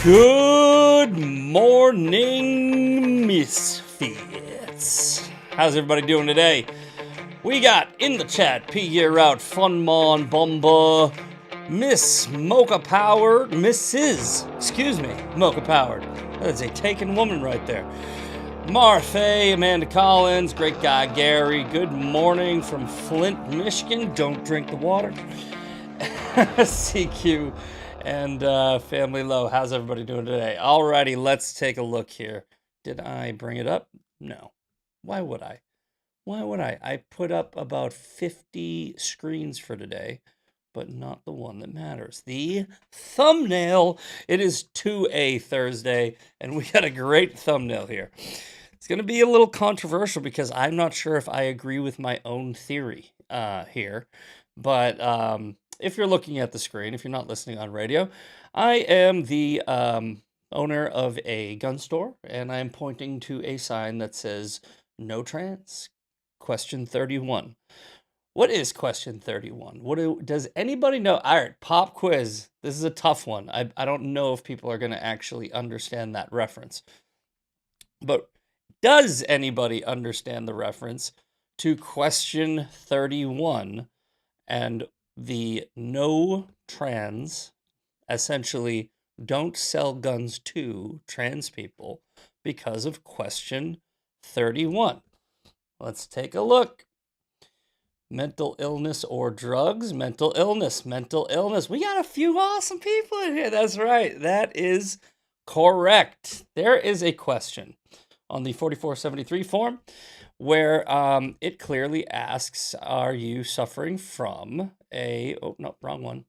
Good morning, misfits. How's everybody doing today? We got in the chat, Figure Out, Funmon, Bumba, Miss Mocha Powered, Mrs. Mocha Powered. That is a taken woman right there. Marfay, Amanda Collins, great guy Gary. Good morning from Flint, Michigan. Don't drink the water. CQ and Family Low. How's everybody doing today? Alrighty, let's take a look here. Did I bring it up? No. Why would I? I put up about 50 screens for today, but not the one that matters. The thumbnail. It is 2A Thursday, and we got a great thumbnail here. It's going to be a little controversial because I'm not sure if I agree with my own theory here. But if you're looking at the screen, if you're not listening on radio, I am the owner of a gun store, and I'm pointing to a sign that says, "No trans." Question 31. What is question 31? Does anybody know? All right, pop quiz. This is a tough one. I don't know if people are going to actually understand that reference. But does anybody understand the reference to question 31 and the no trans, essentially don't sell guns to trans people because of question 31? Let's take a look. Mental illness or drugs? Mental illness. We got a few awesome people in here. That's right. That is correct. There is a question on the 4473 form where it clearly asks, are you suffering from wrong one.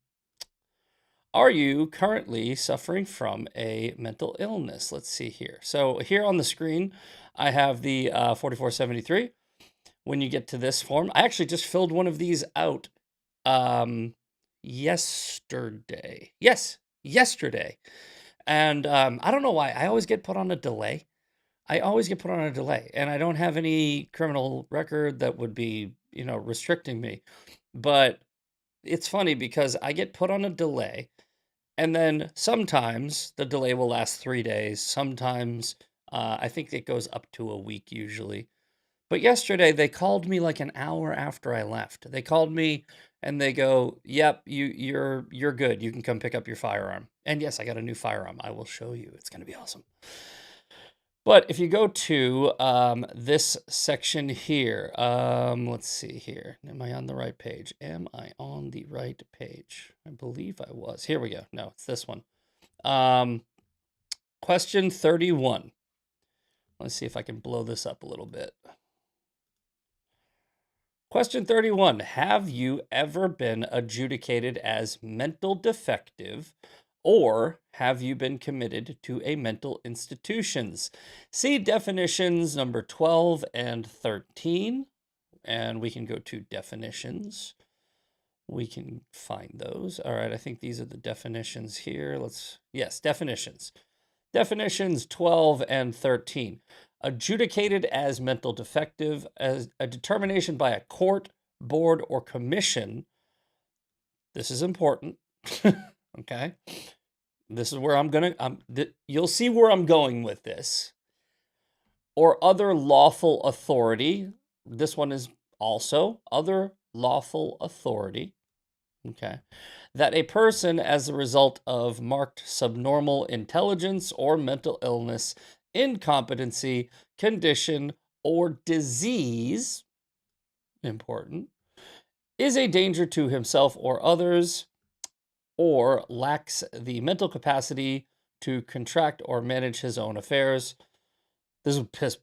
Are you currently suffering from a mental illness? Let's see here. So here on the screen, I have the 4473. When you get to this form, I actually just filled one of these out yesterday. Yes, yesterday. And I don't know why. I always get put on a delay. And I don't have any criminal record that would be, restricting me. But it's funny because I get put on a delay, and then sometimes the delay will last 3 days. Sometimes I think it goes up to a week usually. But yesterday they called me like an hour after I left. They called me and they go, "Yep, you're good. You can come pick up your firearm." And yes, I got a new firearm. I will show you. It's going to be awesome. But if you go to this section here, let's see here. Am I on the right page? I believe I was. Here we go. No, it's this one. Question 31. Let's see if I can blow this up a little bit. Question 31. Have you ever been adjudicated as mental defective, or have you been committed to a mental institutions? See definitions number 12 and 13, and we can go to definitions. We can find those. All right, I think these are the definitions here. Yes, definitions. Definitions 12 and 13. Adjudicated as mental defective, as a determination by a court, board, or commission. This is important. Okay. This is where you'll see where I'm going with this. Or other lawful authority. This one is also other lawful authority. Okay. That a person, as a result of marked subnormal intelligence or mental illness, incompetency, condition, or disease, important, is a danger to himself or others, or lacks the mental capacity to contract or manage his own affairs. This would piss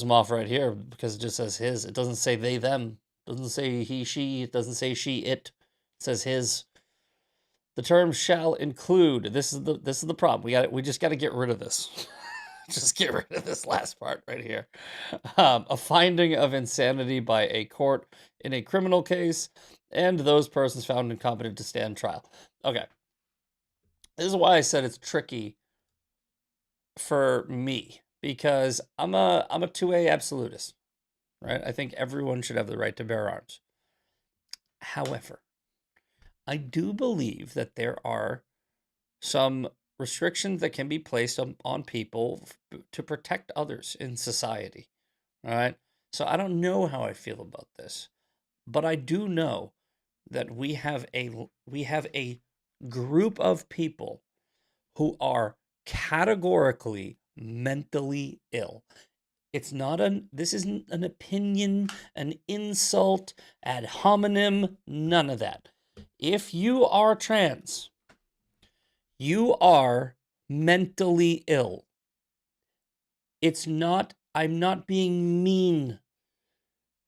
him off right here because it just says his. It doesn't say they, them. It doesn't say he, she. It doesn't say she, it. It says his. The term shall include. This is the problem. We just got to get rid of this. Just get rid of this last part right here. A finding of insanity by a court in a criminal case, and those persons found incompetent to stand trial. Okay. This is why I said it's tricky for me, because I'm a 2A absolutist, right? I think everyone should have the right to bear arms. However, I do believe that there are some restrictions that can be placed on people to protect others in society. All right. So I don't know how I feel about this, but I do know that we have a group of people who are categorically mentally ill. This isn't an opinion, an insult, ad hominem, none of that. If you are trans, you are mentally ill. I'm not being mean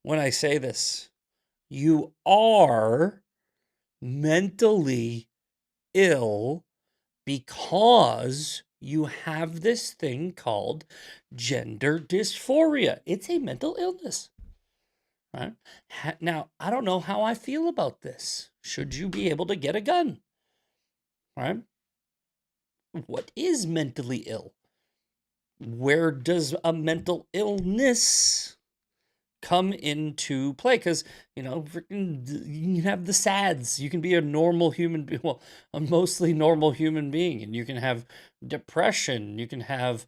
when I say this. You are mentally ill because you have this thing called gender dysphoria. It's a mental illness. Right? Now, I don't know how I feel about this. Should you be able to get a gun? Right? What is mentally ill? Where does a mental illness come into play? Because, you can have the SADS. You can be a normal human, well, a mostly normal human being, and you can have depression. You can have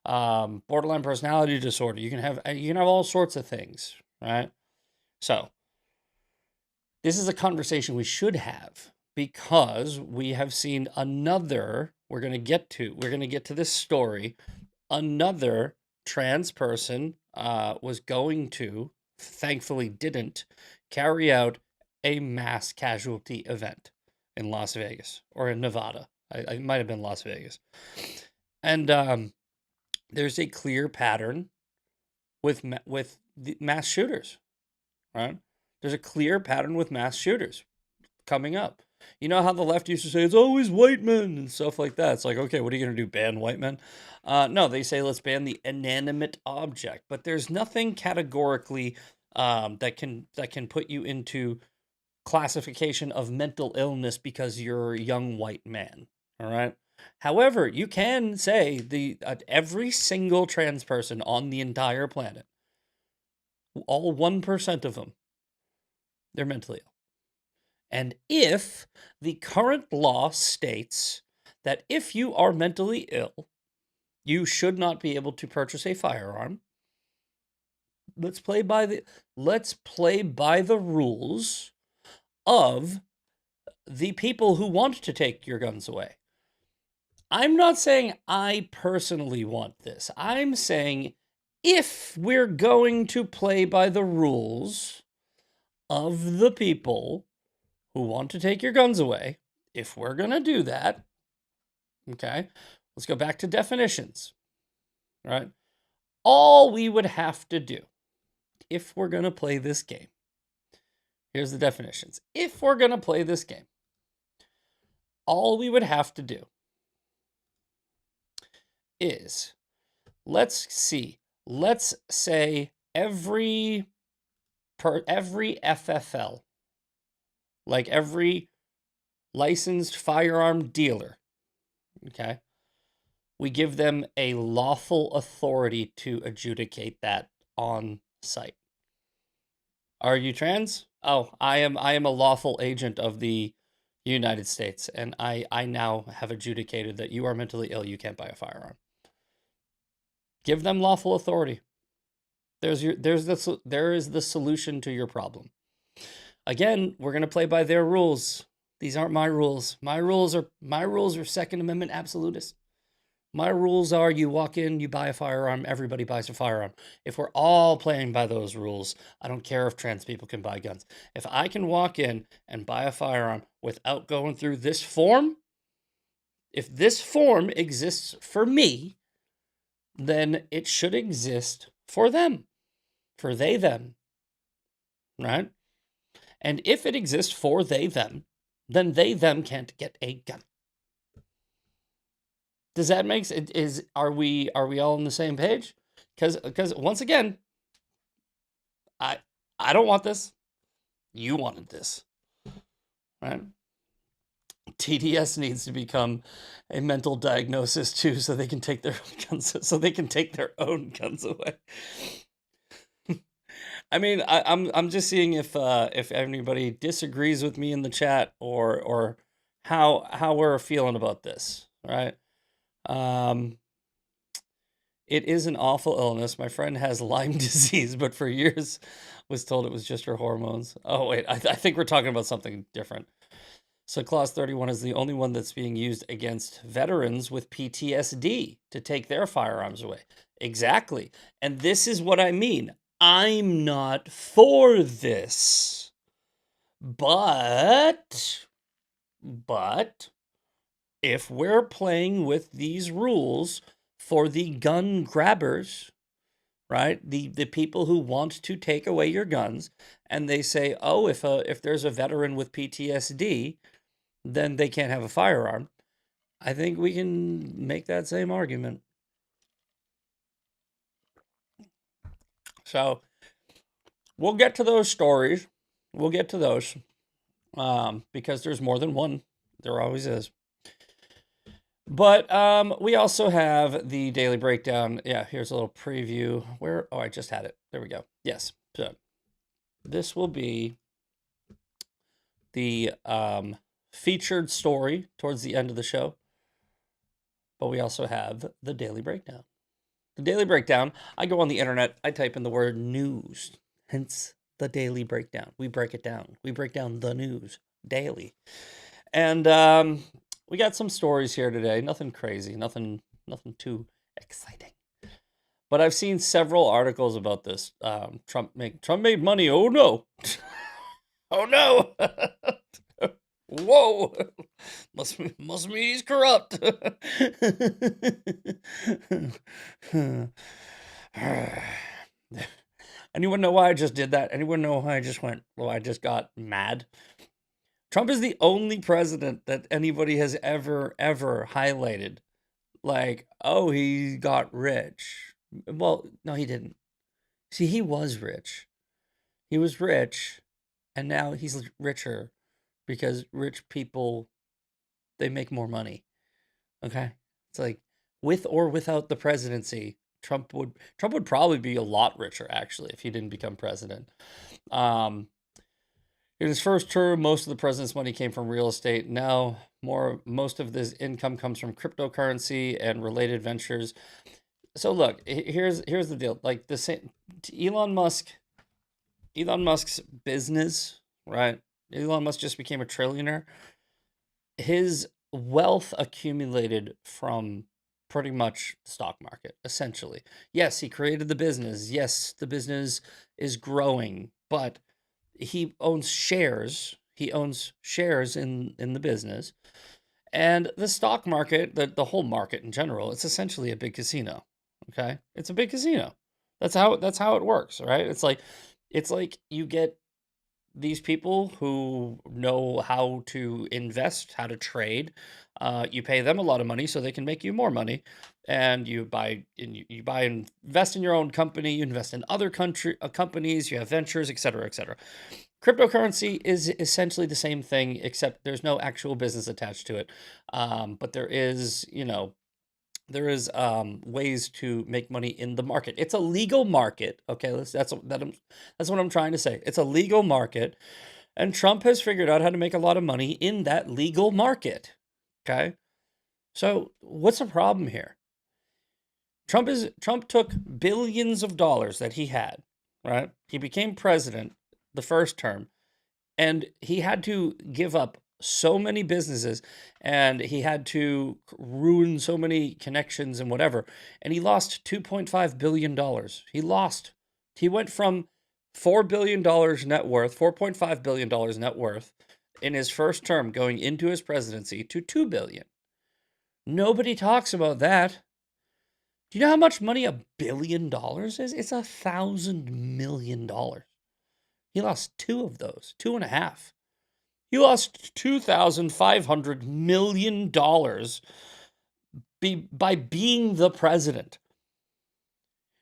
borderline personality disorder. You can have all sorts of things, right? So this is a conversation we should have, because we have seen another. We're going to get to this story. Another trans person was going to, thankfully didn't, carry out a mass casualty event in Las Vegas, or in Nevada. I might have been Las Vegas. And there's a clear pattern with the mass shooters, right? There's a clear pattern with mass shooters coming up. You know how the left used to say it's always white men and stuff like that? It's like, okay, what are you going to do, ban white men? No, they say let's ban the inanimate object. But there's nothing categorically that can put you into classification of mental illness because you're a young white man. All right. However, you can say every single trans person on the entire planet, all 1% of them, they're mentally ill. And if the current law states that if you are mentally ill, you should not be able to purchase a firearm, let's play by the rules of the people who want to take your guns away. I'm not saying I personally want this. I'm saying if we're going to play by the rules of the people who want to take your guns away, if we're going to do that, okay, let's go back to definitions, right? All we would have to do, if we're going to play this game, here's the definitions. If we're going to play this game, all we would have to do is, let's say every FFL, like every licensed firearm dealer, okay, we give them a lawful authority to adjudicate that on site. Are you trans? Oh, I am a lawful agent of the United States, and I now have adjudicated that you are mentally ill. You can't buy a firearm. Give them lawful authority. There is the solution to your problem. Again, we're going to play by their rules. These aren't my rules. My rules are Second Amendment absolutist. My rules are you walk in, you buy a firearm, everybody buys a firearm. If we're all playing by those rules, I don't care if trans people can buy guns. If I can walk in and buy a firearm without going through this form, if this form exists for me, then it should exist for them, for they, them, right? And if it exists for they, them, then they, them can't get a gun. Does that make sense? Are we all on the same page? Because once again, I don't want this. You wanted this, right? TDS needs to become a mental diagnosis too, so they can take their own guns away. I mean, I'm just seeing if anybody disagrees with me in the chat, or how we're feeling about this, right? Um, it is an awful illness. My friend has Lyme disease, but for years was told it was just her hormones. Oh, wait, I think we're talking about something different. So Clause 31 is the only one that's being used against veterans with PTSD to take their firearms away. Exactly. And this is what I mean. I'm not for this. But if we're playing with these rules for the gun grabbers, right? The people who want to take away your guns, and they say, "Oh, if there's a veteran with PTSD, then they can't have a firearm." I think we can make that same argument. So we'll get to those stories. We'll get to those because there's more than one. There always is. But we also have the daily breakdown. Yeah, here's a little preview. Where? Oh, I just had it. There we go. Yes. So this will be the featured story towards the end of the show. But we also have the daily breakdown. The daily breakdown, I go on the internet, I type in the word news, hence the daily breakdown. We break it down. We break down the news daily. And we got some stories here today. Nothing crazy, nothing too exciting. But I've seen several articles about this. Trump made money. Oh no. Oh no. Whoa. Must mean he's corrupt. Anyone know why I just did that? Anyone know why I just went, well, I just got mad? Trump is the only president that anybody has ever highlighted. Like, oh, he got rich. Well, no, he didn't. See, he was rich. He was rich, and now he's richer because rich people, they make more money. Okay? It's like, with or without the presidency, Trump would probably be a lot richer, actually, if he didn't become president. In his first term, most of the president's money came from real estate. Now, most of this income comes from cryptocurrency and related ventures. So look, here's the deal. Like the same, Elon Musk's business, right? Elon Musk just became a trillionaire. His wealth accumulated from pretty much the stock market, essentially. Yes, he created the business. Yes, the business is growing, but he owns shares. He owns shares in the business. And the stock market, the whole market in general, it's essentially a big casino. Okay? It's a big casino. That's how it works, right? It's like you get these people who know how to invest, how to trade. You pay them a lot of money so they can make you more money, and you buy and invest in your own company. You invest in other companies. You have ventures, etc., etc. Cryptocurrency is essentially the same thing, except there's no actual business attached to it. But there is, ways to make money in the market. It's a legal market. Okay, that's what I'm trying to say. It's a legal market, and Trump has figured out how to make a lot of money in that legal market. Okay, so what's the problem here? Trump took billions of dollars that he had, right? He became president the first term, and he had to give up so many businesses, and he had to ruin so many connections and whatever, and he lost $2.5 billion. He went from $4 billion net worth, $4.5 billion net worth in his first term going into his presidency to $2 billion. Nobody talks about that. Do you know how much money $1 billion is? It's $1,000 million. He lost two of those, 2.5. He lost $2,500 million by being the president.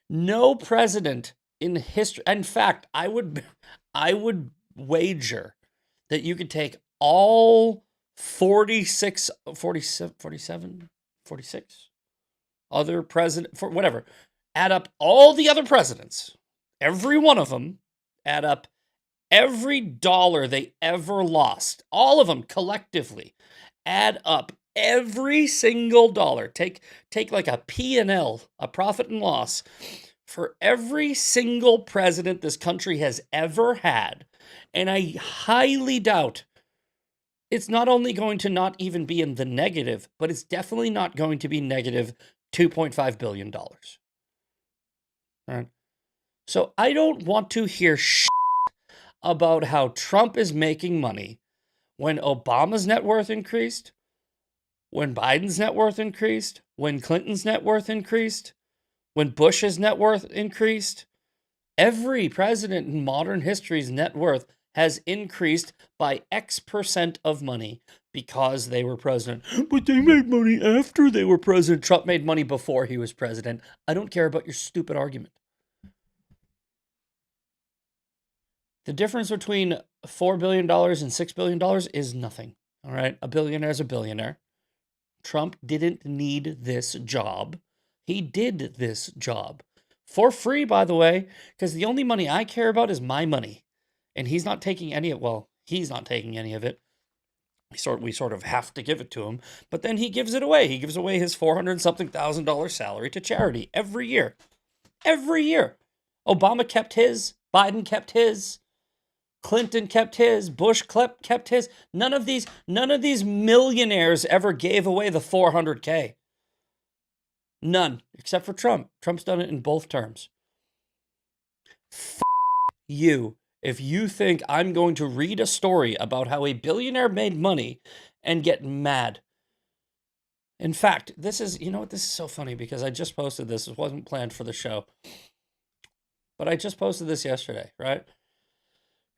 No president in history. In fact, I would wager that you could take all 46 other president, for whatever, add up all the other presidents, every one of them, add up every dollar they ever lost, all of them collectively, add up Every single dollar. Take like a P&L, a profit and loss, for every single president this country has ever had. And I highly doubt it's not only going to not even be in the negative, but it's definitely not going to be negative $2.5 billion. All right. So I don't want to hear about how Trump is making money when Obama's net worth increased, when Biden's net worth increased, when Clinton's net worth increased, when Bush's net worth increased. Every president in modern history's net worth has increased by X percent of money because they were president. But they made money after they were president. Trump made money before he was president. I don't care about your stupid argument. The difference between $4 billion and $6 billion is nothing. All right. A billionaire is a billionaire. Trump didn't need this job. He did this job for free, by the way, because the only money I care about is my money. And he's not taking any of, well, he's not taking any of it. We sort of have to give it to him, but then he gives it away. He gives away his $400,000 salary to charity every year. Every year. Obama kept his, Biden kept his, Clinton kept his, Bush kept his. None of these millionaires ever gave away the $400K. None, except for Trump. Trump's done it in both terms. You. If you think I'm going to read a story about how a billionaire made money and get mad. In fact, this is, you know what, this is so funny because I just posted this. It wasn't planned for the show. But I just posted this yesterday, right?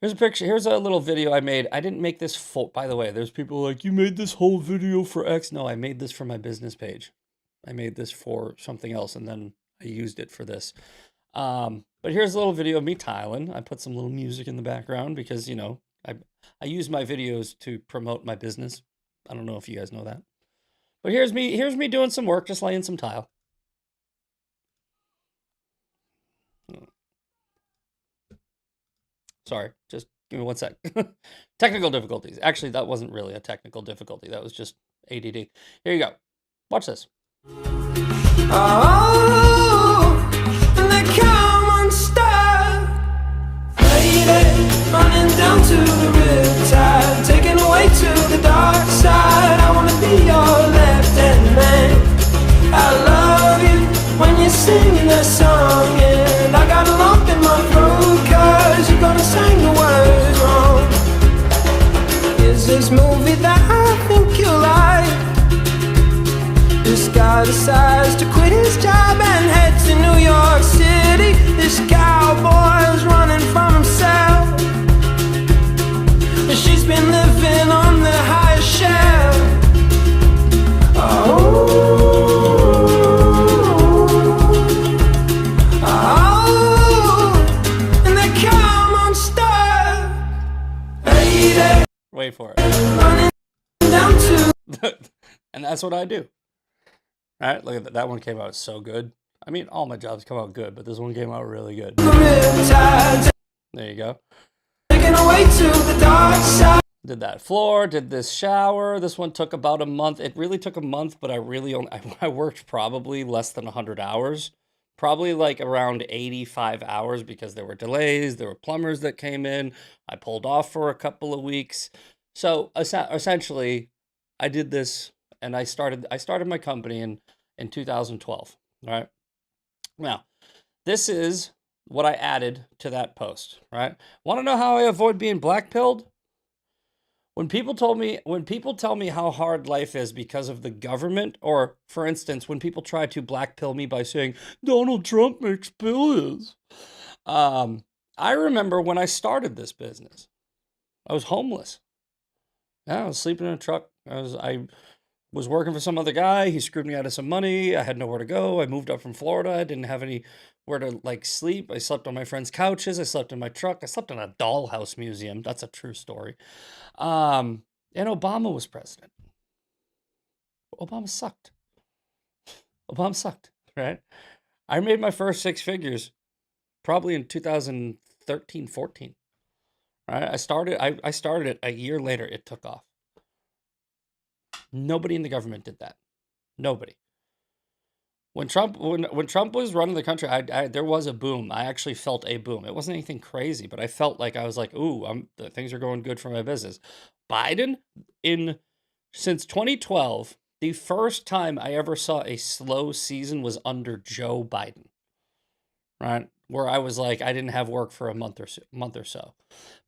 Here's a picture. Here's a little video I made. I didn't make this full, by the way. There's people like, you made this whole video for X. No, I made this for my business page. I made this for something else, and then I used it for this. But here's a little video of me tiling. I put some little music in the background because, you know, I use my videos to promote my business. I don't know if you guys know that. But here's me doing some work, just laying some tile. Sorry, just give me one sec. Technical difficulties. Actually, that wasn't really a technical difficulty. That was just ADD. Here you go. Watch this. Oh, and they come unstuck, lady, running down to the riptide, taken away to the dark side. I wanna be your left-hand man. I love you when you're singing that song, and I got a lump in my throat 'cause you're gonna sing the words wrong. Is this movie that I think you like? This guy decides to quit his job and head to New York City. This cowboy's running from himself. She's been living on the highest shelf. Oh, and they come unstuck. Lady, wait for it. Running down to And that's what I do. All right, look at that. That one came out so good. I mean, all my jobs come out good, but this one came out really good. There you go. Taken away to the dark side. Did that floor, did this shower. This one took about a month. It really took a month, but I really only, I worked probably less than 100 hours. Probably like around 85 hours because there were delays. There were plumbers that came in. I pulled off for a couple of weeks. So essentially, I did this and I started my company in 2012. All right. Now, this is what I added to that post, right? Want to know how I avoid being blackpilled? When people tell me how hard life is because of the government, or for instance, when people try to blackpill me by saying Donald Trump makes billions, I remember when I started this business, I was homeless. Yeah, I was sleeping in a truck. I was working for some other guy. He screwed me out of some money. I had nowhere to go. I moved up from Florida. I didn't have anywhere to like sleep. I slept on my friends' couches. I slept in my truck. I slept in a dollhouse museum. That's a true story. And Obama was president. Obama sucked. Obama sucked, right? I made my first six figures probably in 2013, 14. Right? I started it a year later. It took off. Nobody in the government did that. Nobody. When Trump was running the country, there was a boom. I actually felt a boom. It wasn't anything crazy, but I felt like I was like, "Ooh, things are going good for my business." Biden, in since 2012, the first time I ever saw a slow season was under Joe Biden, right? Where I was like, I didn't have work for a month or so.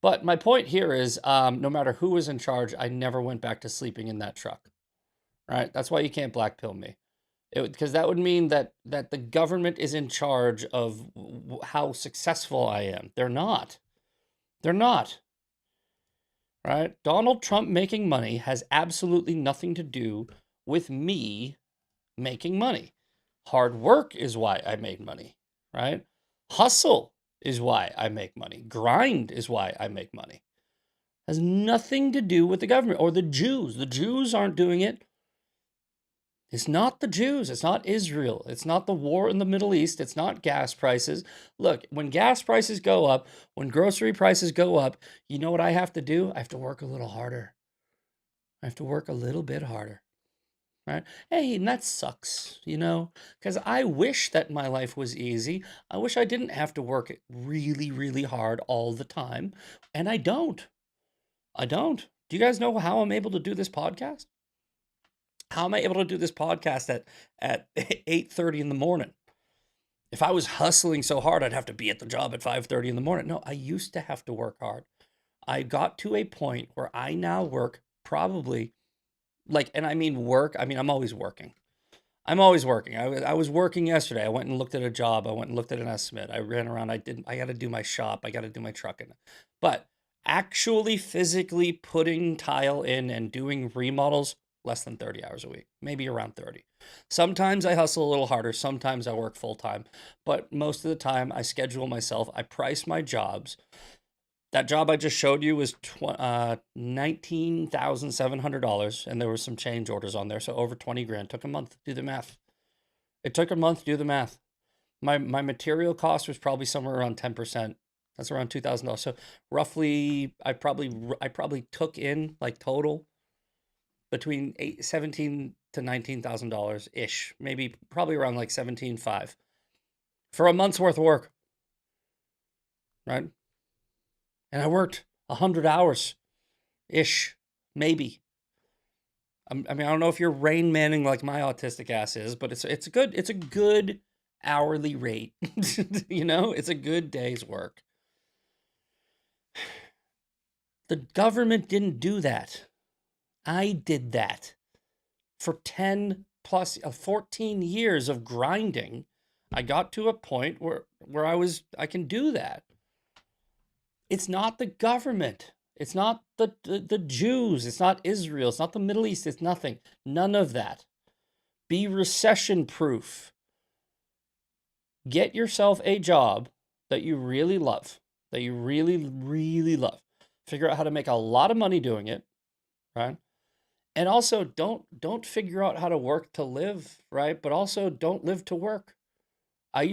But my point here is, no matter who was in charge, I never went back to sleeping in that truck, right? That's why you can't blackpill me. Because that would mean that the government is in charge of how successful I am. They're not. They're not. Right? Donald Trump making money has absolutely nothing to do with me making money. Hard work is why I made money, right? Hustle is why I make money. Grind is why I make money. Has nothing to do with the government or the Jews. The Jews aren't doing it. It's not the Jews. It's not Israel. It's not the war in the Middle East. It's not gas prices. Look, when gas prices go up, when grocery prices go up, you know what I have to do? I have to work a little harder. I have to work a little bit harder, right? Hey, and that sucks, because I wish that my life was easy. I wish I didn't have to work really, really hard all the time. And I don't. I don't. Do you guys know how I'm able to do this podcast? How am I able to do this podcast at 8:30 in the morning? If I was hustling so hard, I'd have to be at the job at 5:30 in the morning. No, I used to have to work hard. I got to a point where I now work probably and I mean work, I mean, I'm always working. I'm always working. I was working yesterday. I went and looked at a job. I went and looked at an estimate. I ran around. I got to do my shop. I got to do my trucking. But actually physically putting tile in and doing remodels, less than 30 hours a week, maybe around 30. Sometimes I hustle a little harder. Sometimes I work full time. But most of the time I schedule myself. I price my jobs. That job I just showed you was $19,700, and there were some change orders on there, so over 20 grand. Took a month. Do the math. It took a month to do the math. My material cost was probably somewhere around 10%. That's around $2,000. So roughly, I probably took in like total between $17,000 to $19,000 ish, maybe probably around like 17.5 for a month's worth of work, right? And I worked 100 hours ish, maybe. I mean, I don't know if you're Rain Manning like my autistic ass is, but it's a good hourly rate. It's a good day's work. The government didn't do that. I did that for 10 plus 14 years of grinding. I got to a point where I can do that. It's not the government. It's not the Jews. It's not Israel. It's not the Middle East. It's nothing. None of that. Be recession proof. Get yourself a job that you really love, that you really, really love. Figure out how to make a lot of money doing it, right? And also don't figure out how to work to live, right? But also don't live to work. I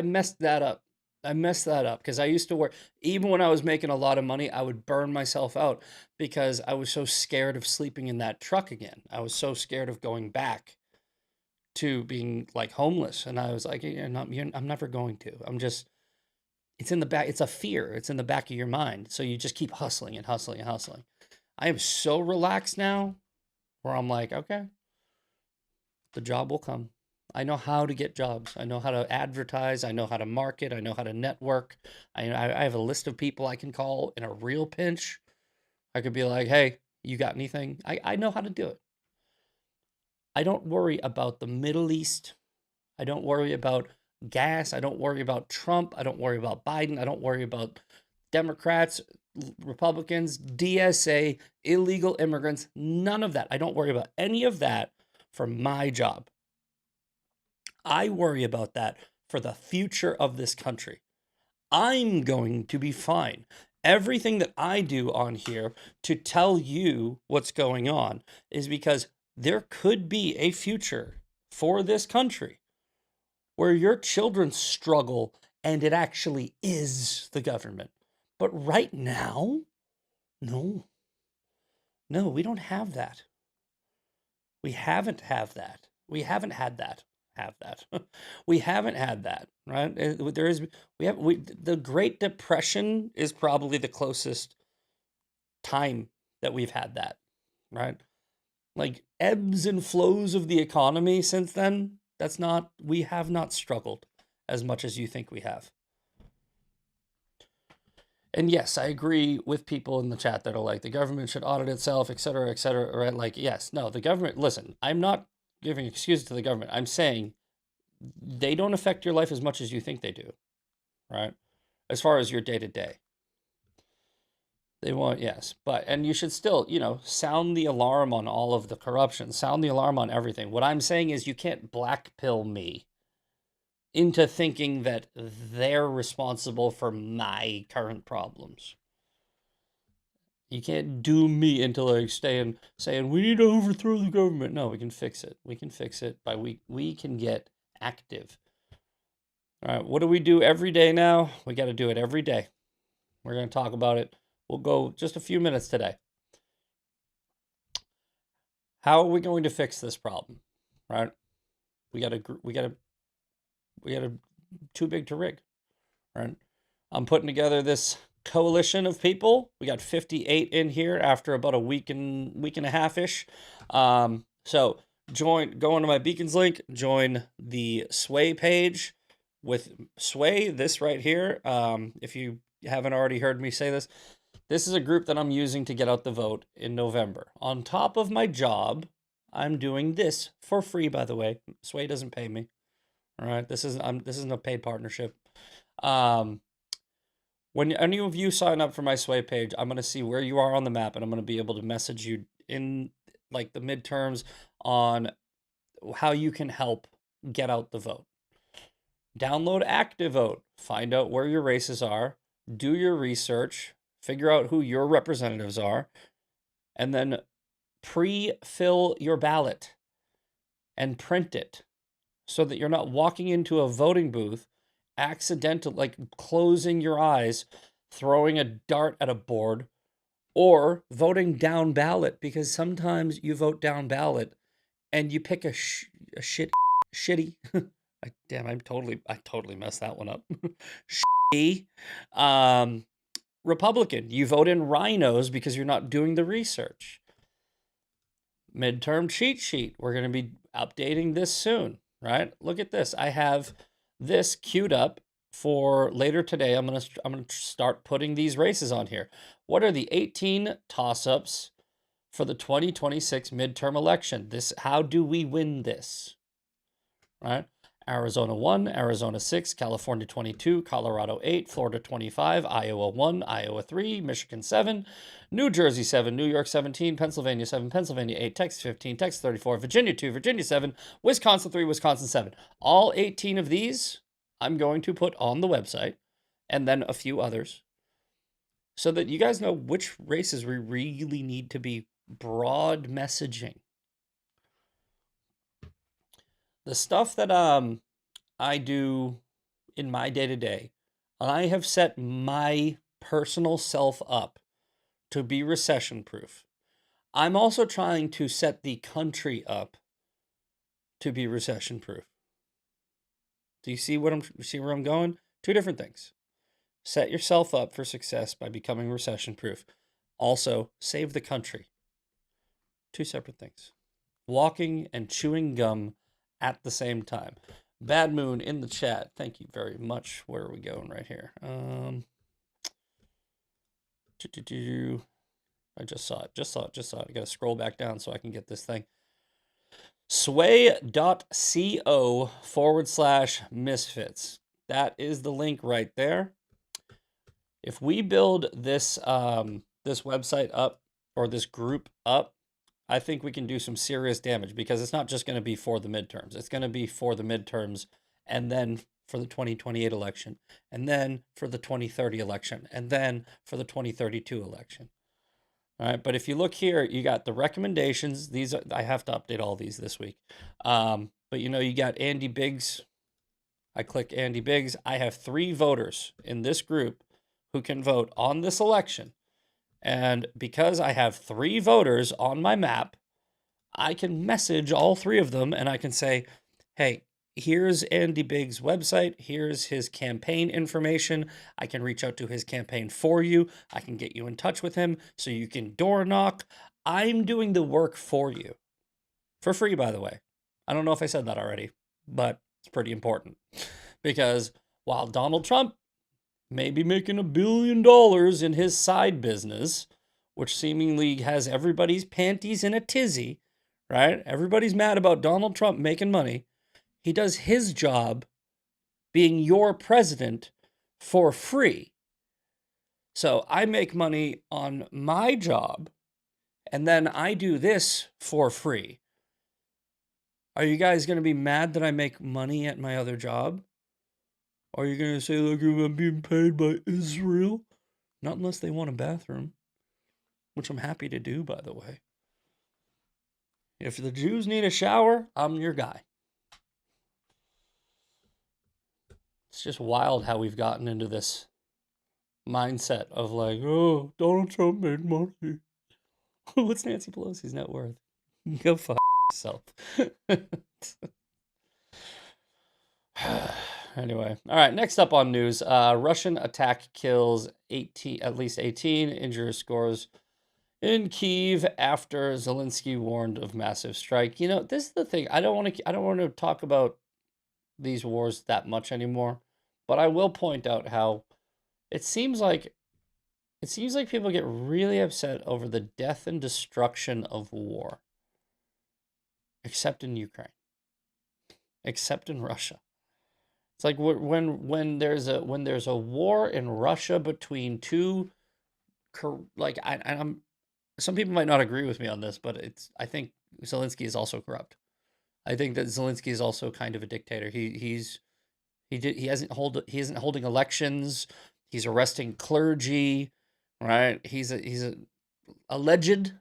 messed that up. I messed that up because I used to work, even when I was making a lot of money, I would burn myself out because I was so scared of sleeping in that truck again. I was so scared of going back to being like homeless. And I was like, I'm never going to. It's in the back. It's a fear. It's in the back of your mind. So you just keep hustling and hustling and hustling. I am so relaxed now where I'm like, okay, the job will come. I know how to get jobs. I know how to advertise. I know how to market. I know how to network. I have a list of people I can call in a real pinch. I could be like, hey, you got anything? I know how to do it. I don't worry about the Middle East. I don't worry about gas. I don't worry about Trump. I don't worry about Biden. I don't worry about Democrats, Republicans, DSA, illegal immigrants. None of that. I don't worry about any of that for my job. I worry about that for the future of this country. I'm going to be fine. Everything that I do on here to tell you what's going on is because there could be a future for this country where your children struggle and it actually is the government. But right now, no, we don't have that. We haven't have that. We haven't had that. Have that. We haven't had that, right? There is the Great Depression is probably the closest time that we've had that, right? Like ebbs and flows of the economy since then. We have not struggled as much as you think we have. And yes, I agree with people in the chat that are like, the government should audit itself, et cetera, right? Like, yes, no, the government, listen, I'm not giving excuses to the government. I'm saying they don't affect your life as much as you think they do, right? As far as your day to day. They want, yes, and you should still, sound the alarm on all of the corruption, sound the alarm on everything. What I'm saying is you can't black pill me into thinking that they're responsible for my current problems. You can't doom me into like saying we need to overthrow the government. No, we can fix it. We can fix it by we can get active. All right, what do we do every day now? We got to do it every day. We're going to talk about it. We'll go just a few minutes today. How are we going to fix this problem? Right? We got a too big to rig. Right? I'm putting together this coalition of people. We got 58 in here after about a week and a half ish. So go onto my Beacons link, join the Sway page with Sway, this right here. If you haven't already heard me say this, this is a group that I'm using to get out the vote in November. On top of my job, I'm doing this for free, by the way. Sway doesn't pay me. All right, this isn't a paid partnership. When any of you sign up for my Sway page, I'm going to see where you are on the map, and I'm going to be able to message you in like the midterms on how you can help get out the vote. Download ActiveVote, find out where your races are, do your research, figure out who your representatives are, and then pre-fill your ballot and print it so that you're not walking into a voting booth accidental, like closing your eyes, throwing a dart at a board, or voting down ballot, because sometimes you vote down ballot and you pick a shitty I totally messed that one up. Shitty Republican. You vote in rhinos because you're not doing the research. Midterm cheat sheet. We're going to be updating this soon, right? Look at this. I have this queued up for later today. I'm going to start putting these races on here. What are the 18 toss-ups for the 2026 midterm election? How do we win this? Right? Arizona 1, Arizona 6, California 22, Colorado 8, Florida 25, Iowa 1, Iowa 3, Michigan 7, New Jersey 7, New York 17, Pennsylvania 7, Pennsylvania 8, Texas 15, Texas 34, Virginia 2, Virginia 7, Wisconsin 3, Wisconsin 7. All 18 of these I'm going to put on the website, and then a few others, so that you guys know which races we really need to be broad messaging. The stuff that I do in my day-to-day, I have set my personal self up to be recession-proof. I'm also trying to set the country up to be recession-proof. Do you see where I'm going? Two different things. Set yourself up for success by becoming recession-proof. Also, save the country. Two separate things. Walking and chewing gum at the same time. Bad Moon in the chat. Thank you very much. Where are we going right here? I just saw it. I got to scroll back down so I can get this thing. Sway.co/misfits. That is the link right there. If we build this this website up, or this group up, I think we can do some serious damage, because it's not just going to be for the midterms. It's going to be for the midterms, and then for the 2028 election, and then for the 2030 election, and then for the 2032 election. All right, but if you look here, you got the recommendations. I have to update all these this week. But you got Andy Biggs. I click Andy Biggs. I have 3 voters in this group who can vote on this election. And because I have 3 voters on my map, I can message all three of them and I can say, hey, here's Andy Bigg's website. Here's his campaign information. I can reach out to his campaign for you. I can get you in touch with him so you can door knock. I'm doing the work for you. For free, by the way. I don't know if I said that already, but it's pretty important. Because while Donald Trump may be making $1 billion in his side business, which seemingly has everybody's panties in a tizzy, right? Everybody's mad about Donald Trump making money. He does his job being your president for free. So I make money on my job, and then I do this for free. Are you guys going to be mad that I make money at my other job? Or are you going to say, like, I'm being paid by Israel? Not unless they want a bathroom, which I'm happy to do, by the way. If the Jews need a shower, I'm your guy. It's just wild how we've gotten into this mindset of like, oh, Donald Trump made money. What's Nancy Pelosi's net worth? Go fuck yourself. Anyway, all right, next up on news, Russian attack kills at least 18, injures scores in Kyiv after Zelensky warned of massive strike. You know, this is the thing. I don't want to talk about these wars that much anymore, but I will point out how it seems like people get really upset over the death and destruction of war. Except in Ukraine. Except in Russia. It's like when there's a war in Russia between two, like some people might not agree with me on this, but I think Zelensky is also corrupt. I think that Zelensky is also kind of a dictator. He isn't holding elections. He's arresting clergy, right? He's a alleged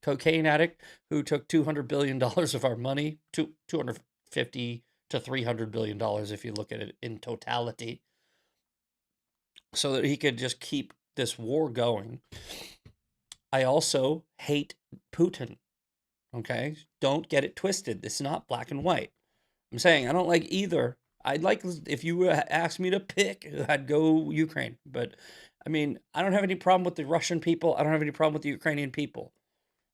cocaine addict who took $200 billion of our money, 250 to $300 billion if you look at it in totality, so that he could just keep this war going. I also hate Putin. Okay? Don't get it twisted. It's not black and white. I'm saying I don't like either. I'd like, if you asked me to pick, I'd go Ukraine. But, I mean, I don't have any problem with the Russian people. I don't have any problem with the Ukrainian people.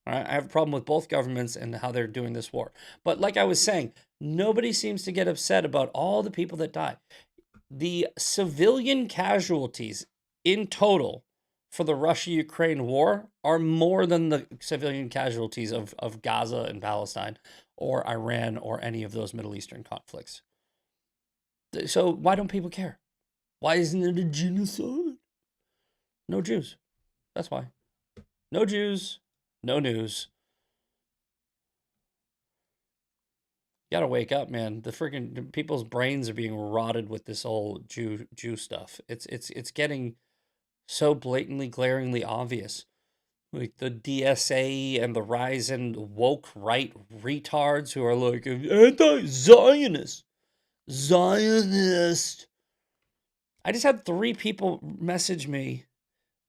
All right? I have a problem with both governments and how they're doing this war. But like I was saying, nobody seems to get upset about all the people that die. The civilian casualties in total for the Russia-Ukraine war are more than the civilian casualties of Gaza and Palestine or Iran or any of those Middle Eastern conflicts. So why don't people care? Why isn't it a genocide? No Jews. That's why. No Jews, no news. You gotta wake up, man. The freaking people's brains are being rotted with this whole Jew stuff. It's getting so blatantly, glaringly obvious. Like the DSA and the rise in woke right retards who are like anti-Zionist. Zionist. I just had 3 people message me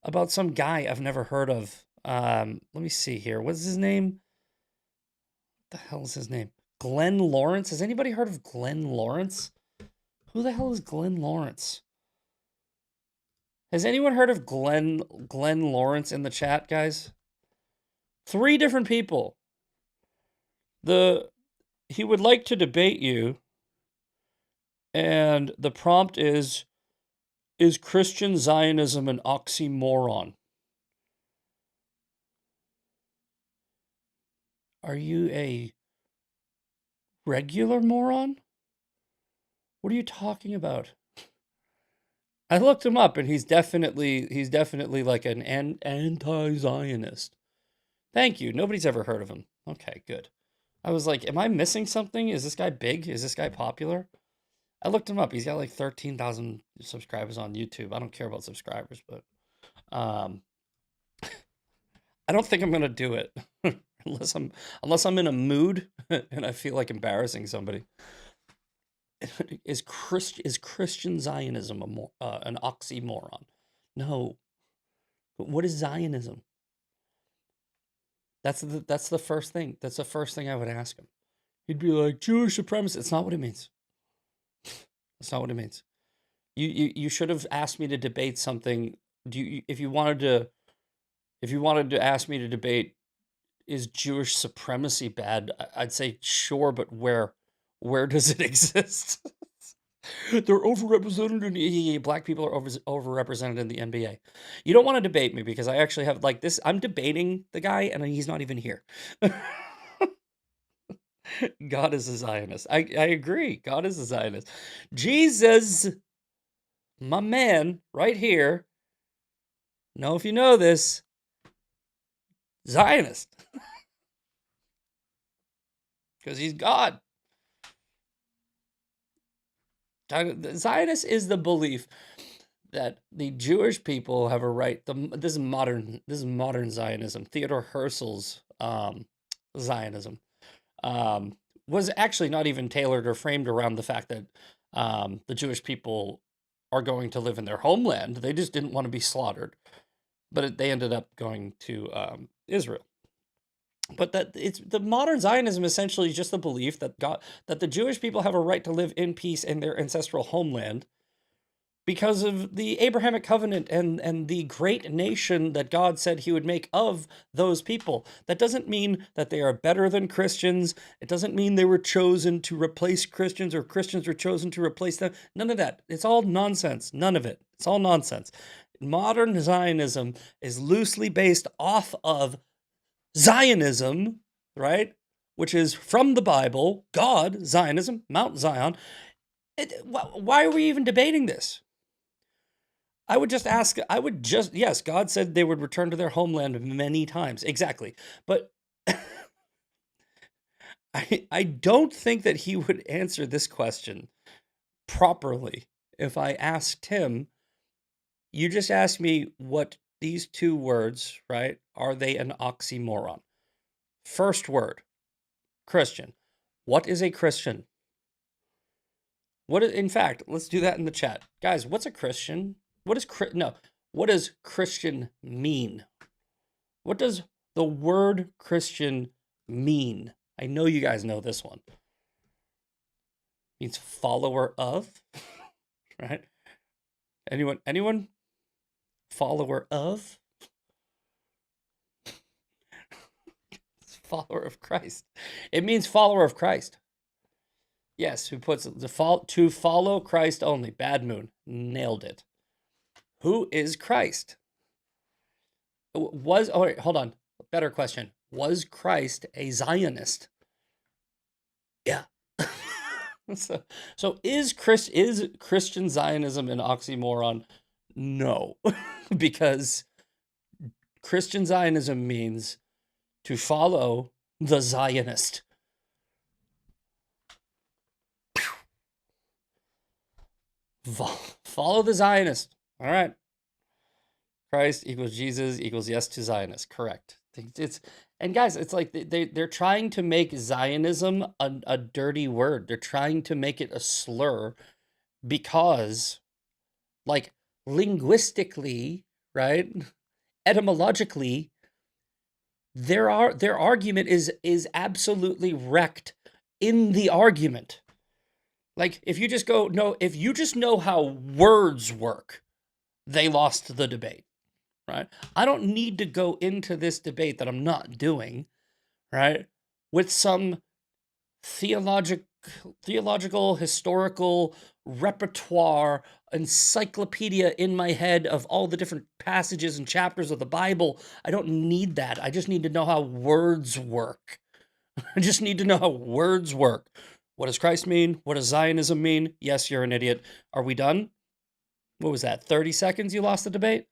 about some guy I've never heard of. Let me see here. What's his name? What the hell is his name? Glenn Lawrence. Has anybody heard of Glenn Lawrence? Who the hell is Glenn Lawrence? Has anyone heard of Glenn Lawrence in the chat, guys? 3 different people. He would like to debate you, and the prompt is Christian Zionism an oxymoron? Are you a regular moron? What are you talking about? I looked him up, and he's definitely like an anti-Zionist. Thank you. Nobody's ever heard of him. Okay, good. I was like, am I missing something? Is this guy big? Is this guy popular? I looked him up. He's got like 13,000 subscribers on YouTube. I don't care about subscribers, but I don't think I'm gonna do it unless I'm in a mood and I feel like embarrassing somebody. Is Christian Zionism an oxymoron? No. But what is Zionism? That's the first thing. That's the first thing I would ask him. He'd be like, Jewish supremacy. It's not what it means. That's not what it means. You should have asked me to debate something. If you wanted to ask me to debate, is Jewish supremacy bad? I'd say sure, but where does it exist? They're overrepresented in the black people are overrepresented in the NBA. You don't want to debate me because I actually have like this. I'm debating the guy and he's not even here. God is a Zionist. I agree. God is a Zionist. Jesus, my man, right here. Know if you know this, Zionist. Because he's God. Zionist is the belief that the Jewish people have a right. This is modern Zionism. Theodor Herzl's Zionism was actually not even tailored or framed around the fact that the Jewish people are going to live in their homeland. They just didn't want to be slaughtered, but they ended up going to Israel. But that it's the modern Zionism essentially just the belief that that the Jewish people have a right to live in peace in their ancestral homeland because of the Abrahamic covenant and the great nation that God said he would make of those people. That doesn't mean that they are better than Christians. It doesn't mean they were chosen to replace Christians or Christians were chosen to replace them. None of that. It's all nonsense. None of it. It's all nonsense. Modern Zionism is loosely based off of Zionism, right? Which is from the Bible, God, Zionism, Mount Zion. Why are we even debating this? Yes, God said they would return to their homeland many times. Exactly. But I don't think that he would answer this question properly if I asked him, you just asked me what these two words, right? Are they an oxymoron? First word, Christian. What is a Christian? In fact, let's do that in the chat. Guys, what's a Christian? What does Christian mean? What does the word Christian mean? I know you guys know this one. It means follower of, right? Anyone? Follower of? Follower of Christ. It means follower of Christ. Yes, who puts to follow Christ only. Bad Moon. Nailed it. Who is Christ? Hold on. Better question. Was Christ a Zionist? Yeah. So is Christian Zionism an oxymoron? No. Because Christian Zionism means to follow the Zionist. Follow the Zionist. All right. Christ equals Jesus equals yes to Zionist. Correct. And guys, it's like they're trying to make Zionism a dirty word. They're trying to make it a slur because, like, linguistically, right? Etymologically, their argument is absolutely wrecked in the argument. Like, if you just know how words work, they lost the debate, right? I don't need to go into this debate that I'm not doing, right, with some theological, historical repertoire, encyclopedia in my head of all the different passages and chapters of the Bible. I don't need that. I just need to know how words work. I just need to know how words work. What does Christ mean? What does Zionism mean? Yes, you're an idiot. Are we done? What was that? 30 seconds you lost the debate?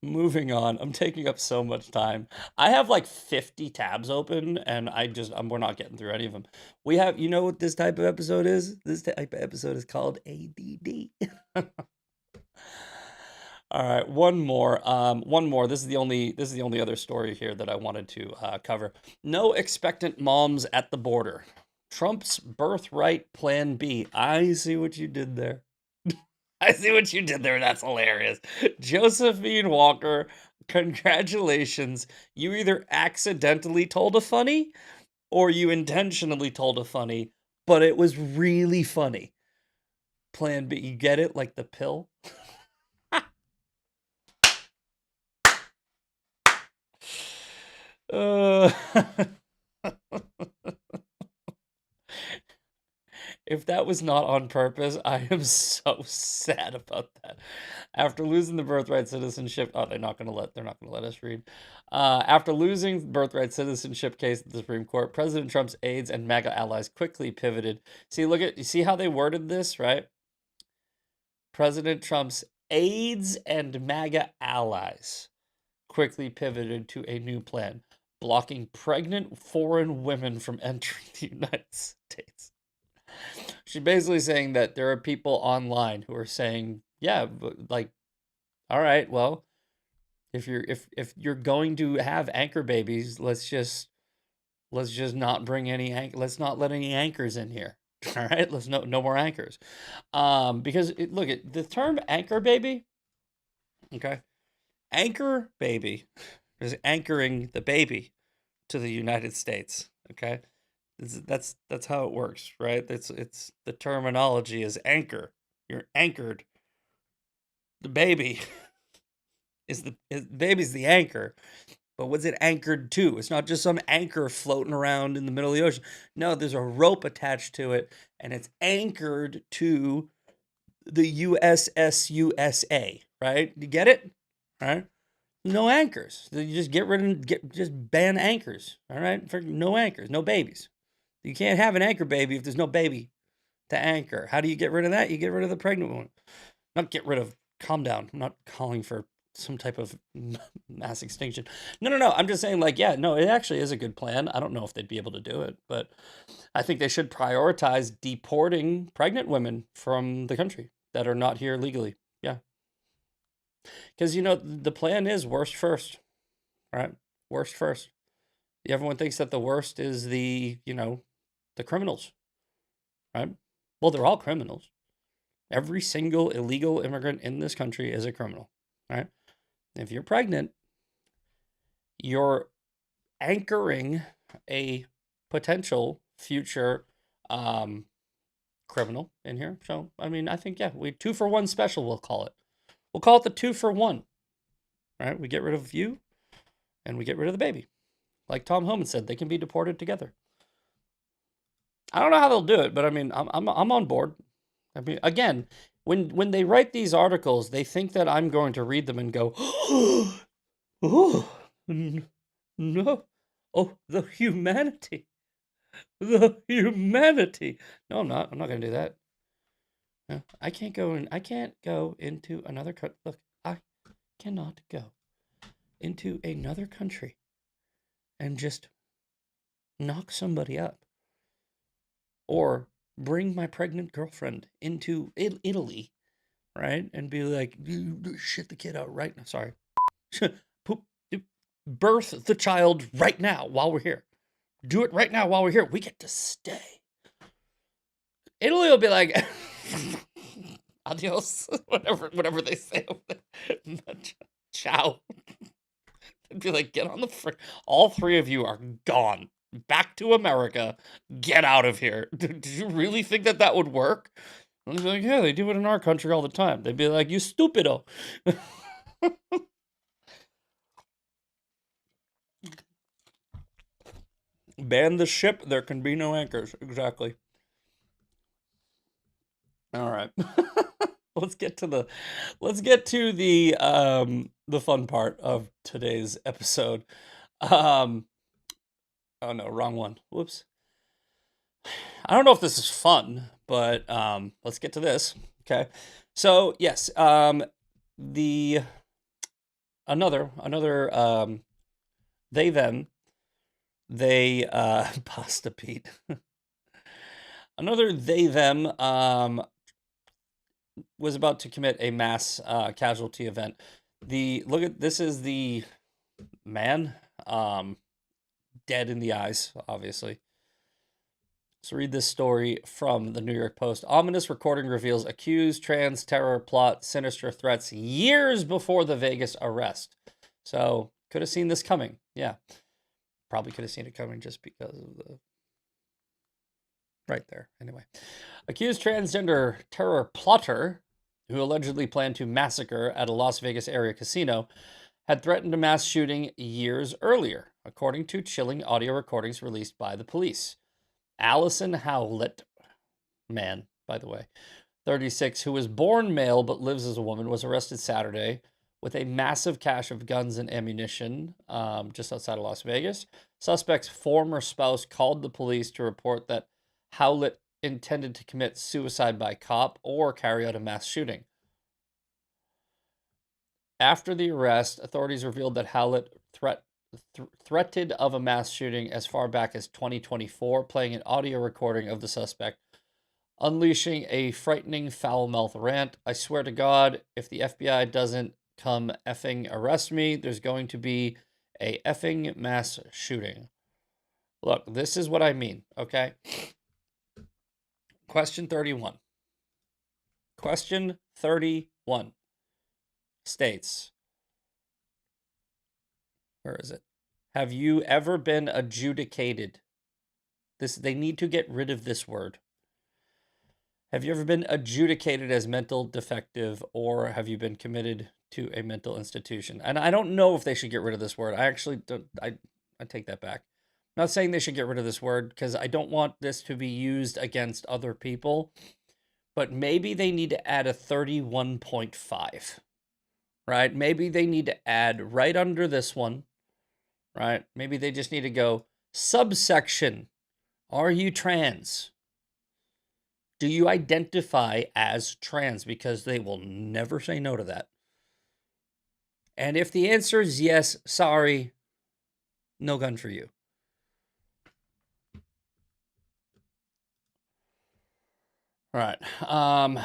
Moving on. I'm taking up so much time. I have like 50 tabs open and we're not getting through any of them. We have, you know what this type of episode is? This type of episode is called ADD. All right, one more. This is the only other story here that I wanted to cover. No expectant moms at the border. Trump's birthright plan B. I see what you did there. I see what you did there. That's hilarious. Josephine Walker, congratulations. You either accidentally told a funny or you intentionally told a funny, but it was really funny. Plan B, you get it? Like the pill? Uh, if that was not on purpose, I am so sad about that. After losing the birthright citizenship, they're not gonna let us read. After losing birthright citizenship case at the Supreme Court, President Trump's aides and MAGA allies quickly pivoted. You see how they worded this, right? President Trump's aides and MAGA allies quickly pivoted to a new plan, blocking pregnant foreign women from entering the United States. She's basically saying that there are people online who are saying, yeah, like, all right, well, if you're going to have anchor babies, let's just not bring let's not let any anchors in here. All right, let's no more anchors. Because look at the term anchor baby. Okay, anchor baby is anchoring the baby to the United States. Okay, that's how it works, right? It's the terminology is anchor. You're anchored. The baby baby's the anchor, but what's it anchored to? It's not just some anchor floating around in the middle of the ocean. No, there's a rope attached to it, and it's anchored to the USS USA, right? You get it? All right? No anchors. You just just ban anchors, all right? For no anchors, no babies. You can't have an anchor baby if there's no baby to anchor. How do you get rid of that? You get rid of the pregnant one. Not get rid of, calm down. I'm not calling for some type of mass extinction. No. I'm just saying, like, yeah, no, it actually is a good plan. I don't know if they'd be able to do it, but I think they should prioritize deporting pregnant women from the country that are not here legally. Yeah. Because, the plan is worst first, right? Worst first. Everyone thinks that the worst is the criminals, right? Well, they're all criminals. Every single illegal immigrant in this country is a criminal, right? If you're pregnant, you're anchoring a potential future criminal in here. So, I mean, I think, yeah, 2-for-1 special, we'll call it. We'll call it the 2-for-1, right? We get rid of you and we get rid of the baby. Like Tom Homan said, they can be deported together. I don't know how they'll do it, but I mean, I'm on board. I mean, again, when they write these articles, they think that I'm going to read them and go, oh, no, oh, the humanity. No, I'm not. I'm not going to do that. No, I can't go into another country. Look, I cannot go into another country and just knock somebody up or bring my pregnant girlfriend into Italy, right? And be like, shit the kid out right now. Sorry. Birth the child right now while we're here. Do it right now while we're here. We get to stay. Italy will be like, adios, whatever they say over there. Ciao. They'd be like, get on the all three of you are gone. Back to America. Get out of here. Did you really think that would work? And they'd be like, yeah, they do it in our country all the time. They'd be like, you stupido. Ban the ship. There can be no anchors. Exactly. All right. Let's get to the fun part of today's episode. Oh no, wrong one. Whoops. I don't know if this is fun, but let's get to this. Okay. So yes, the another they Pasta Pete. Another they them was about to commit a mass casualty event. This is the man dead in the eyes, obviously. Let's read this story from the New York Post. Ominous recording reveals accused trans terror plot sinister threats years before the Vegas arrest. So could have seen this coming. Yeah. Probably could have seen it coming just because of the... Right there. Anyway. Accused transgender terror plotter, who allegedly planned to massacre at a Las Vegas area casino, had threatened a mass shooting years earlier, according to chilling audio recordings released by the police. Allison Howlett, man, by the way, 36, who was born male but lives as a woman, was arrested Saturday with a massive cache of guns and ammunition just outside of Las Vegas. Suspect's former spouse called the police to report that Howlett intended to commit suicide by cop or carry out a mass shooting. After the arrest, authorities revealed that Howlett threatened of a mass shooting as far back as 2024, playing an audio recording of the suspect, unleashing a frightening foul-mouthed rant. I swear to God, if the FBI doesn't come effing arrest me, there's going to be a effing mass shooting. Look, this is what I mean, okay? Question 31. Question 31 states, where is it? Have you ever been adjudicated? They need to get rid of this word. Have you ever been adjudicated as mental defective, or have you been committed to a mental institution? And I don't know if they should get rid of this word. I actually don't. I take that back. I'm not saying they should get rid of this word because I don't want this to be used against other people, but maybe they need to add a 31.5, right? Maybe they need to add right under this one, right? Maybe they just need to go subsection. Are you trans? Do you identify as trans? Because they will never say no to that. And if the answer is yes, sorry, no gun for you. All right.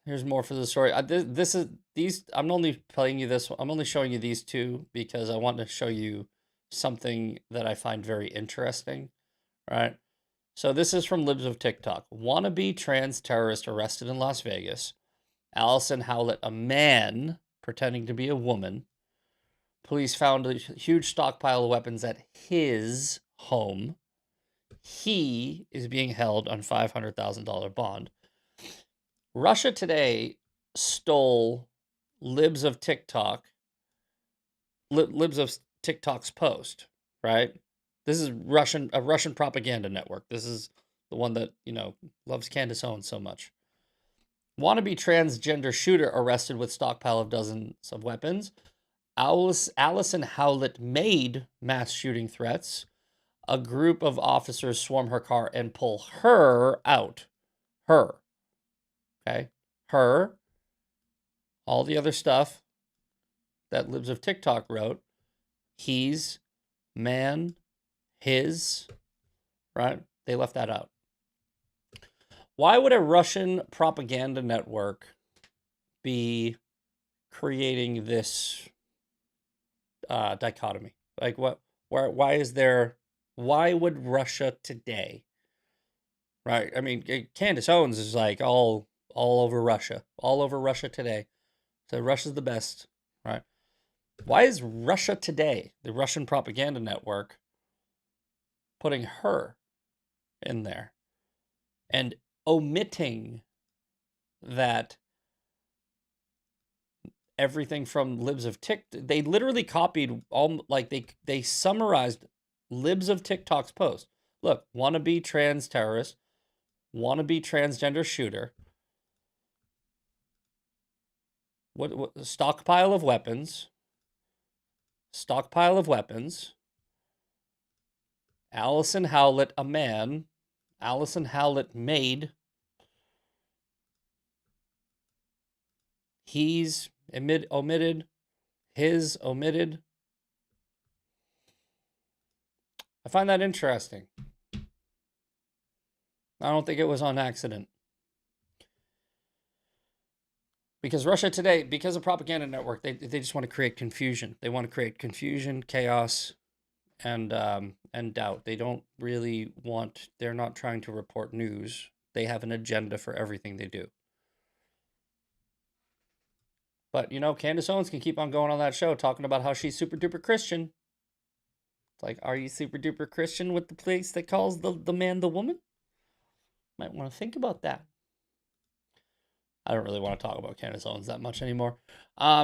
Here's more for the story. I'm only playing you this. I'm only showing you these two because I want to show you something that I find very interesting. All right. So this is from Libs of TikTok. Wannabe trans terrorist arrested in Las Vegas. Allison Howlett, a man pretending to be a woman. Police found a huge stockpile of weapons at his home. He is being held on $500,000 bond. Russia Today stole Libs of TikTok, Libs of TikTok's post, right? This is a Russian propaganda network. This is the one that, loves Candace Owens so much. Wannabe transgender shooter arrested with stockpile of dozens of weapons. Allison Howlett made mass shooting threats. A group of officers swarm her car and pull her out. Her. Okay? Her. All the other stuff that Libs of TikTok wrote. He's, man, his, right? They left that out. Why would a Russian propaganda network be creating this dichotomy? Like, why would Russia Today, right? I mean, Candace Owens is like all over Russia, all over Russia Today. So Russia's the best, right? Why is Russia Today, the Russian propaganda network, putting her in there and omitting that everything from Libs of TikTok? They literally copied all, like they summarized Libs of TikTok's post. Look, wannabe trans terrorist, wannabe transgender shooter. What stockpile of weapons? Stockpile of weapons. Allison Howlett, a man. Allison Howlett made. He's omitted. His omitted. I find that interesting. I don't think it was on accident. Because Russia Today, because of propaganda network, they just want to create confusion. They want to create confusion, chaos, and doubt. They don't really want. They're not trying to report news. They have an agenda for everything they do. But Candace Owens can keep on going on that show talking about how she's super duper Christian. It's like, are you super duper Christian with the place that calls the man the woman? Might want to think about that. I don't really want to talk about Candace Owens that much anymore.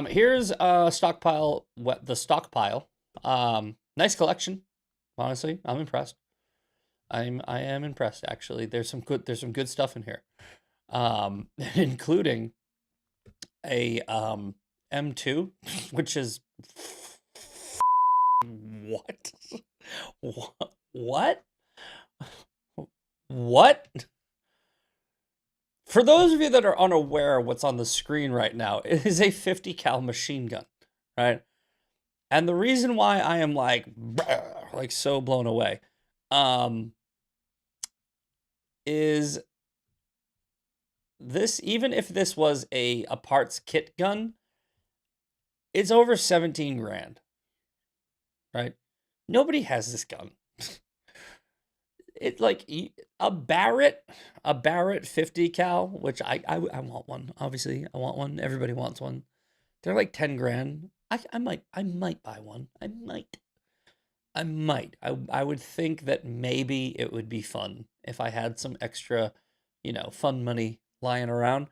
Here's stockpile. The stockpile. Nice collection. Honestly, I'm impressed. I am impressed. Actually, there's some good stuff in here, including a M2, which is what? What? What? For those of you that are unaware of what's on the screen right now, it is a 50 cal machine gun, right? And the reason why I am like so blown away, is this, even if this was a parts kit gun, it's over 17 grand, right? Nobody has this gun. It like a Barrett 50 cal, which I want one. Obviously, I want one. Everybody wants one. They're like 10 grand. I might buy one. I might. I would think that maybe it would be fun if I had some extra, fun money lying around.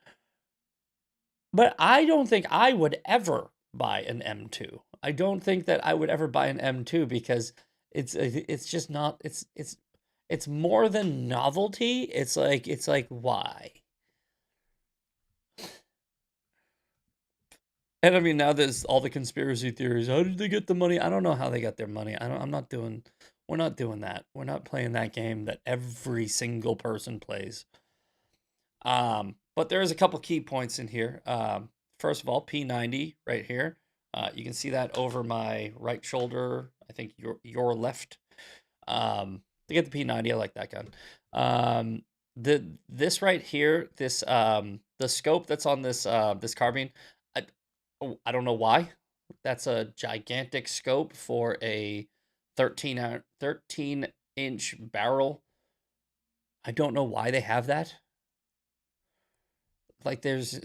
But I don't think I would ever buy an M2. I don't think that I would ever buy an M2 because it's just not it's more than novelty. It's like why? And I mean, now there's all the conspiracy theories. How did they get the money? I don't know how they got their money. We're not doing that. We're not playing that game that every single person plays. But there is a couple key points in here. First of all, P90 right here. You can see that over my right shoulder. I think your left. To get the P90, I like that gun. This right here, this the scope that's on this this carbine, I don't know why. That's a gigantic scope for a 13-inch barrel. I don't know why they have that. Like there's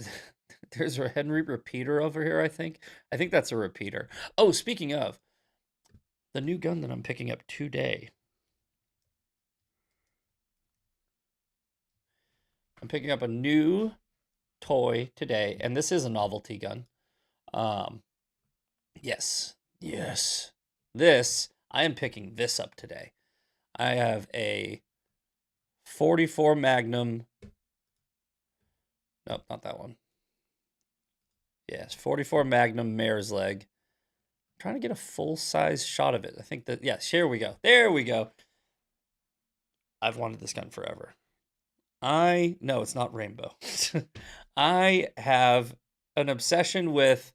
a Henry repeater over here, I think. I think that's a repeater. Oh, speaking of, the new gun that I'm picking up today. I'm picking up a new toy today, and this is a novelty gun. Yes. I am picking this up today. I have a 44 Magnum. Nope, not that one. Yes, 44 Magnum Mare's Leg. I'm trying to get a full-size shot of it. I think that, yes, here we go. There we go. I've wanted this gun forever. No, it's not rainbow. I have an obsession with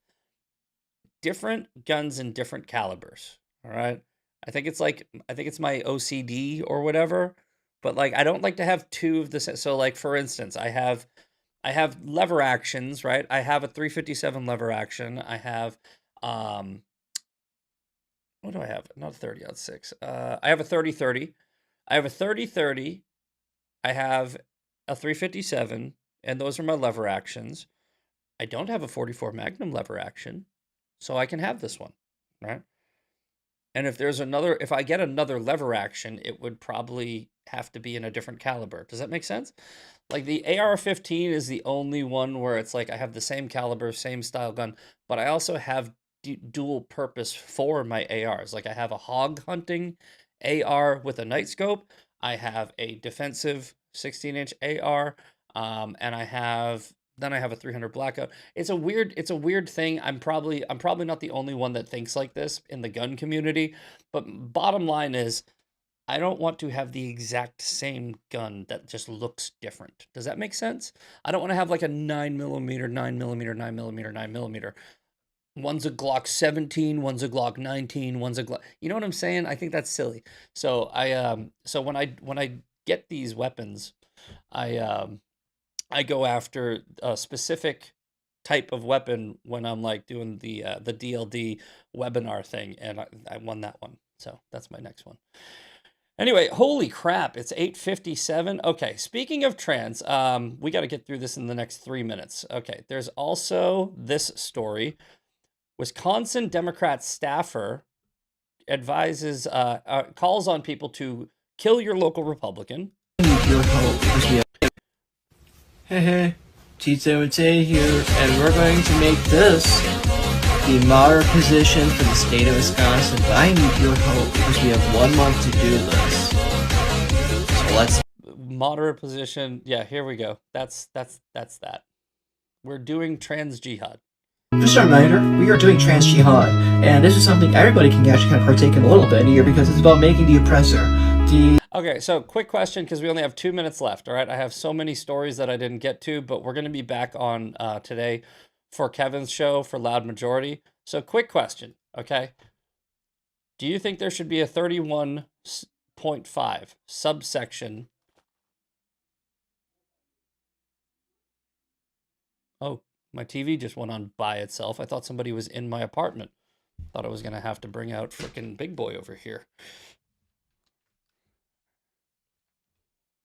different guns in different calibers. All right. I think it's my OCD or whatever, but like I don't like to have two of the same. So like for instance, I have lever actions, right? I have a 357 lever action. I have what do I have? Not a 30-06. I have a 30-30. I have a 30-30. I have a 357, and those are my lever actions. I don't have a 44 Magnum lever action, so I can have this one, right? And if I get another lever action, it would probably have to be in a different caliber. Does that make sense? Like the AR-15 is the only one where it's like I have the same caliber, same style gun, but I also have dual purpose for my ARs. Like I have a hog hunting AR with a night scope. I have a defensive 16-inch AR, and I have a 300 blackout. It's a weird thing. I'm probably not the only one that thinks like this in the gun community, but bottom line is I don't want to have the exact same gun that just looks different. Does that make sense? I don't want to have like a 9mm, 9mm, 9mm, 9mm. One's a Glock 17, one's a Glock 19, one's a Glock. You know what I'm saying? I think that's silly. So so when I get these weapons, I go after a specific type of weapon when I'm like doing the DLD webinar thing, and I won that one. So that's my next one. Anyway, holy crap, it's 8:57. Okay, speaking of trans, we got to get through this in the next 3 minutes. Okay, there's also this story. Wisconsin Democrat staffer advises, calls on people to kill your local Republican. Hey, T7T here, and we're going to make this the moderate position for the state of Wisconsin. But I need your help because we have 1 month to do this. So let's. Moderate position. Yeah, here we go. That's that. We're doing trans jihad. Just a reminder, we are doing trans jihad, and this is something everybody can actually kind of partake in a little bit here because it's about making the oppressor. Okay, so quick question because we only have 2 minutes left. All right, I have so many stories that I didn't get to, but we're going to be back on today for Kevin's show for Loud Majority. So quick question, okay? Do you think there should be a 31.5 subsection? Oh, my TV just went on by itself. I thought somebody was in my apartment. Thought I was going to have to bring out freaking Big Boy over here.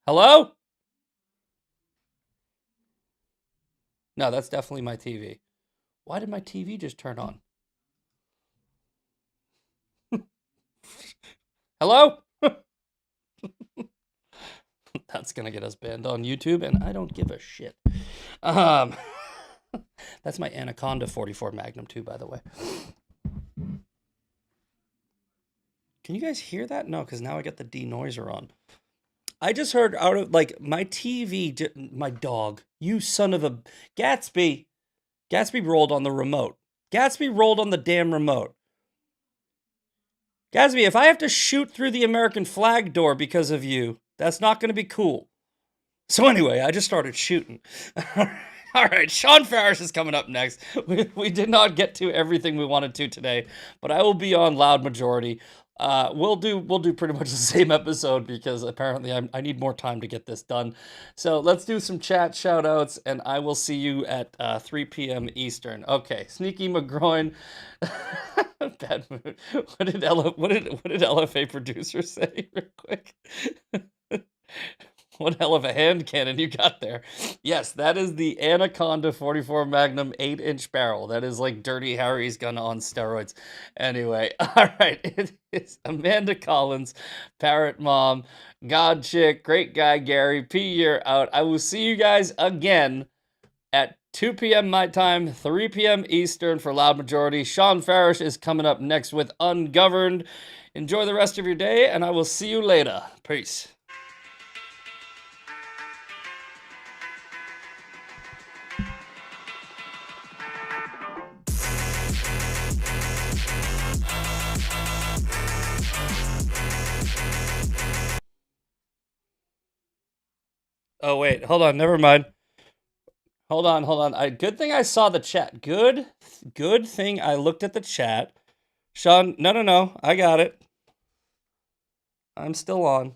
Hello? No, that's definitely my TV. Why did my TV just turn on? Hello? That's going to get us banned on YouTube, and I don't give a shit. That's my Anaconda 44 Magnum too, by the way. Can you guys hear that? No, because now I got the denoiser on. I just heard out of, like, my TV, my dog, you son of a... Gatsby rolled on the remote. Gatsby rolled on the damn remote. Gatsby, if I have to shoot through the American flag door because of you, that's not going to be cool. So anyway, I just started shooting. All right, Sean Farish is coming up next. We did not get to everything we wanted to today, but I will be on Loud Majority. We'll do pretty much the same episode because apparently I need more time to get this done. So let's do some chat shout outs, and I will see you at 3 p.m. Eastern. Okay, Sneaky McGroin. Bad mood. What did LFA producer say real quick? What hell of a hand cannon you got there. Yes, that is the Anaconda 44 Magnum 8-inch barrel. That is like Dirty Harry's gun on steroids. Anyway, all right. It is Amanda Collins, Parrot Mom, God Chick, Great Guy Gary, P, you're out. I will see you guys again at 2 p.m. my time, 3 p.m. Eastern for Loud Majority. Sean Farish is coming up next with Ungoverned. Enjoy the rest of your day, and I will see you later. Peace. Oh, wait. Hold on. Never mind. Hold on. Good thing I saw the chat. Good thing I looked at the chat. Sean, no. I got it. I'm still on.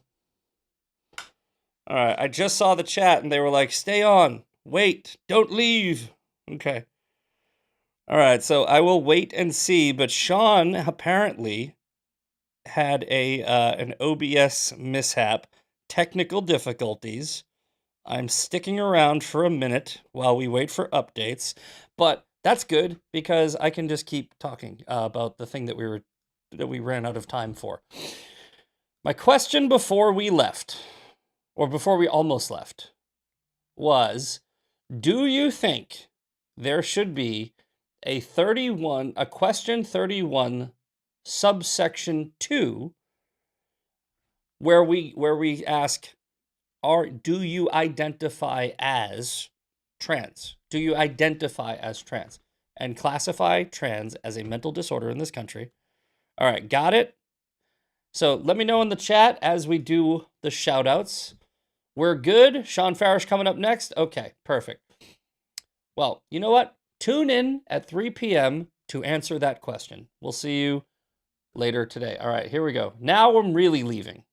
All right. I just saw the chat, and they were like, stay on. Wait. Don't leave. Okay. All right. So I will wait and see. But Sean apparently had an OBS mishap. Technical difficulties. I'm sticking around for a minute while we wait for updates, but that's good because I can just keep talking about the thing that we ran out of time for. My question before we left, or before we almost left, was, do you think there should be a question 31 subsection 2 where we ask, do you identify as trans? Do you identify as trans? And classify trans as a mental disorder in this country. All right, got it? So let me know in the chat as we do the shout outs. We're good. Sean Farish coming up next. Okay, perfect. Well, you know what? Tune in at 3 p.m. to answer that question. We'll see you later today. All right, here we go. Now I'm really leaving.